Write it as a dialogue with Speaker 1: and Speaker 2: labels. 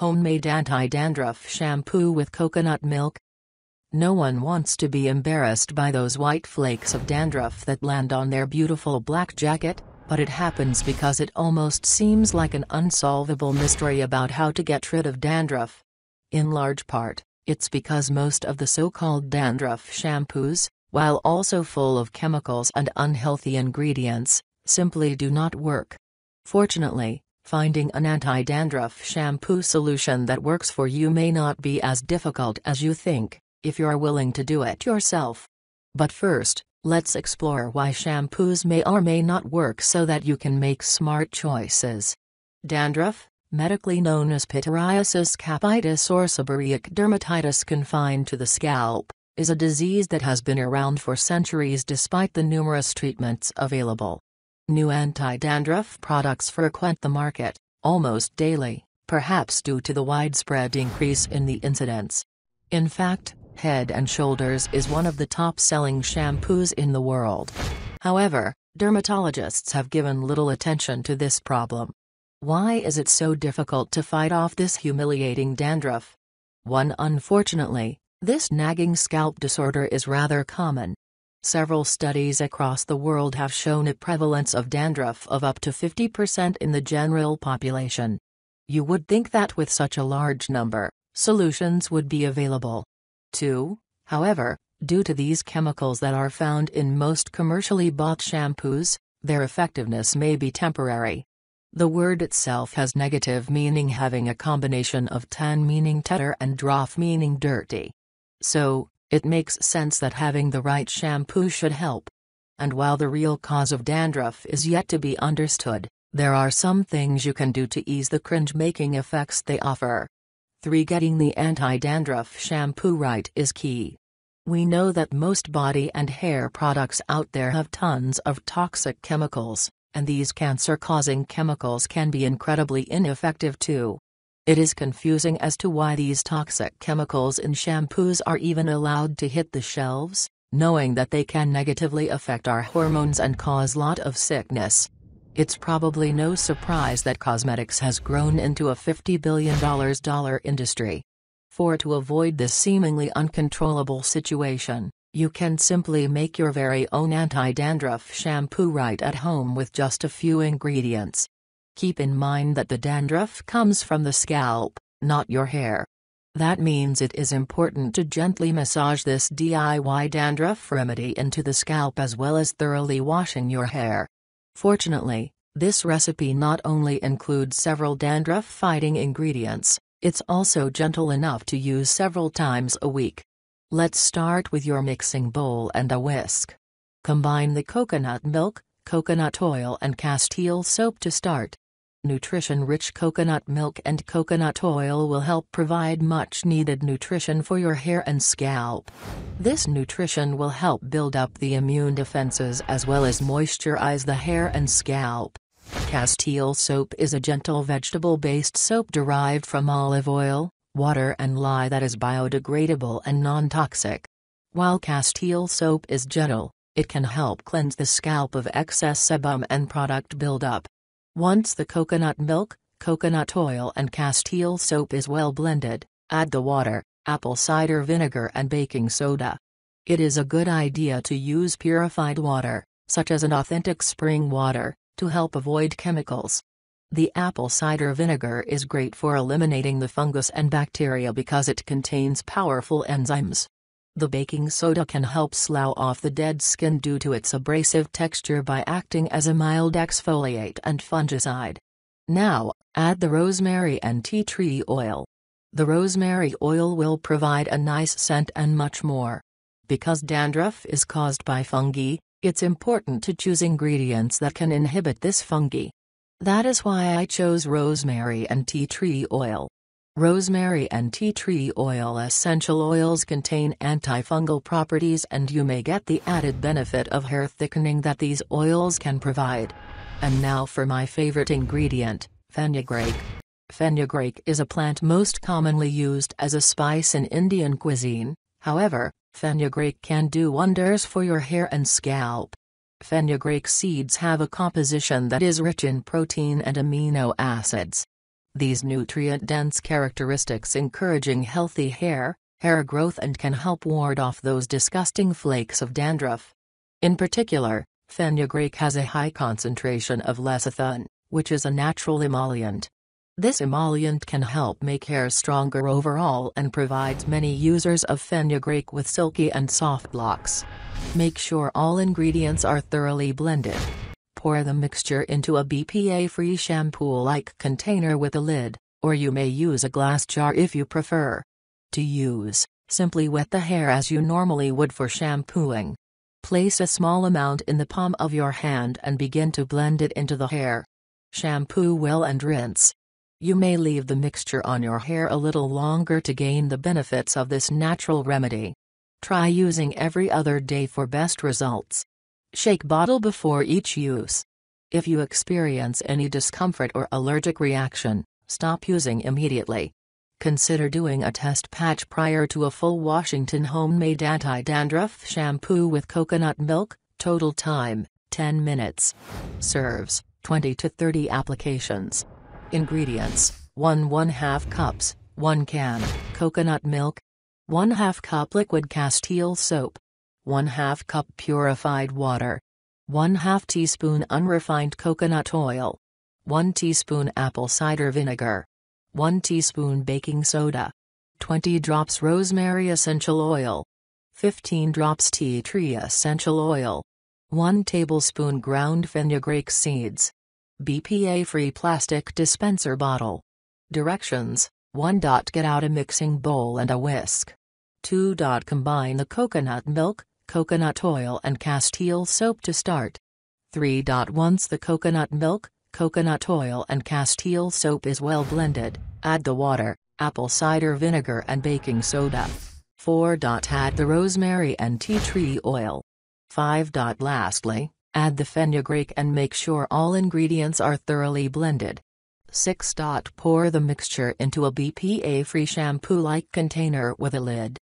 Speaker 1: Homemade anti-dandruff shampoo with coconut milk. No one wants to be embarrassed by those white flakes of dandruff that land on their beautiful black jacket, but it happens because it almost seems like an unsolvable mystery about how to get rid of dandruff. In large part, it's because most of the so-called dandruff shampoos, while also full of chemicals and unhealthy ingredients, simply do not work. Fortunately, finding an anti-dandruff shampoo solution that works for you may not be as difficult as you think, if you're willing to do it yourself. But first, let's explore why shampoos may or may not work so that you can make smart choices. Dandruff, medically known as pityriasis, capitis or seborrheic dermatitis confined to the scalp, is a disease that has been around for centuries despite the numerous treatments available. New anti-dandruff products frequent the market, almost daily, perhaps due to the widespread increase in the incidence. In fact, Head & Shoulders is one of the top-selling shampoos in the world. However, dermatologists have given little attention to this problem. Why is it so difficult to fight off this humiliating dandruff? Unfortunately, this nagging scalp disorder is rather common. Several studies across the world have shown a prevalence of dandruff of up to 50% in the general population. You would think that with such a large number, solutions would be available. However, due to these chemicals that are found in most commercially bought shampoos, their effectiveness may be temporary. The word itself has negative meaning, having a combination of tan meaning tetter and droff meaning dirty. So, it makes sense that having the right shampoo should help. And while the real cause of dandruff is yet to be understood, there are some things you can do to ease the cringe-making effects they offer. 3. Getting the anti-dandruff shampoo right is key. We know that most body and hair products out there have tons of toxic chemicals, and these cancer-causing chemicals can be incredibly ineffective too. It is confusing as to why these toxic chemicals in shampoos are even allowed to hit the shelves, knowing that they can negatively affect our hormones and cause lot of sickness. It's probably no surprise that cosmetics has grown into a $50 billion industry. To avoid this seemingly uncontrollable situation, you can simply make your very own anti-dandruff shampoo right at home with just a few ingredients. Keep in mind that the dandruff comes from the scalp, not your hair. That means it is important to gently massage this DIY dandruff remedy into the scalp as well as thoroughly washing your hair. Fortunately, this recipe not only includes several dandruff-fighting ingredients, it's also gentle enough to use several times a week. Let's start with your mixing bowl and a whisk. Combine the coconut milk, coconut oil and castile soap to start. Nutrition-rich coconut milk and coconut oil will help provide much-needed nutrition for your hair and scalp. This nutrition will help build up the immune defenses as well as moisturize the hair and scalp. Castile soap is a gentle vegetable-based soap derived from olive oil, water and lye that is biodegradable and non-toxic. While castile soap is gentle, it can help cleanse the scalp of excess sebum and product buildup. Once the coconut milk, coconut oil and castile soap is well blended, add the water, apple cider vinegar and baking soda. It is a good idea to use purified water, such as an authentic spring water, to help avoid chemicals. The apple cider vinegar is great for eliminating the fungus and bacteria because it contains powerful enzymes. The baking soda can help slough off the dead skin due to its abrasive texture by acting as a mild exfoliate and fungicide. Now, add the rosemary and tea tree oil. The rosemary oil will provide a nice scent and much more. Because dandruff is caused by fungi, it's important to choose ingredients that can inhibit this fungi. That is why I chose rosemary and tea tree oil. Rosemary and tea tree oil essential oils contain antifungal properties and you may get the added benefit of hair thickening that these oils can provide. And now for my favorite ingredient, fenugreek. Fenugreek is a plant most commonly used as a spice in Indian cuisine, however, fenugreek can do wonders for your hair and scalp. Fenugreek seeds have a composition that is rich in protein and amino acids. These nutrient-dense characteristics encouraging healthy hair growth and can help ward off those disgusting flakes of dandruff. In particular, Fenugreek has a high concentration of lecithin, which is a natural emollient. This emollient can help make hair stronger overall and provides many users of Fenugreek with silky and soft locks. Make sure all ingredients are thoroughly blended. Pour the mixture into a BPA-free shampoo-like container with a lid, or you may use a glass jar if you prefer. To use, simply wet the hair as you normally would for shampooing. Place a small amount in the palm of your hand and begin to blend it into the hair. Shampoo well and rinse. You may leave the mixture on your hair a little longer to gain the benefits of this natural remedy. Try using every other day for best results. Shake bottle before each use. If you experience any discomfort or allergic reaction, stop using immediately. Consider doing a test patch prior to a full Washington homemade anti-dandruff shampoo with coconut milk. Total time, 10 minutes. Serves, 20 to 30 applications. Ingredients, 1/2 cups, 1 can, coconut milk, 1/2 cup liquid castile soap, 1/2 cup purified water, 1/2 teaspoon unrefined coconut oil, 1 teaspoon apple cider vinegar, 1 teaspoon baking soda, 20 drops rosemary essential oil, 15 drops tea tree essential oil, 1 tablespoon ground fenugreek seeds. BPA-free plastic dispenser bottle. Directions: 1. Get out a mixing bowl and a whisk. 2. Combine the coconut milk, coconut oil and castile soap to start. 3. Once the coconut milk, coconut oil and castile soap is well blended, add the water, apple cider vinegar and baking soda. 4. Add the rosemary and tea tree oil. 5. Lastly, add the fenugreek and make sure all ingredients are thoroughly blended. 6. Pour the mixture into a BPA-free shampoo-like container with a lid.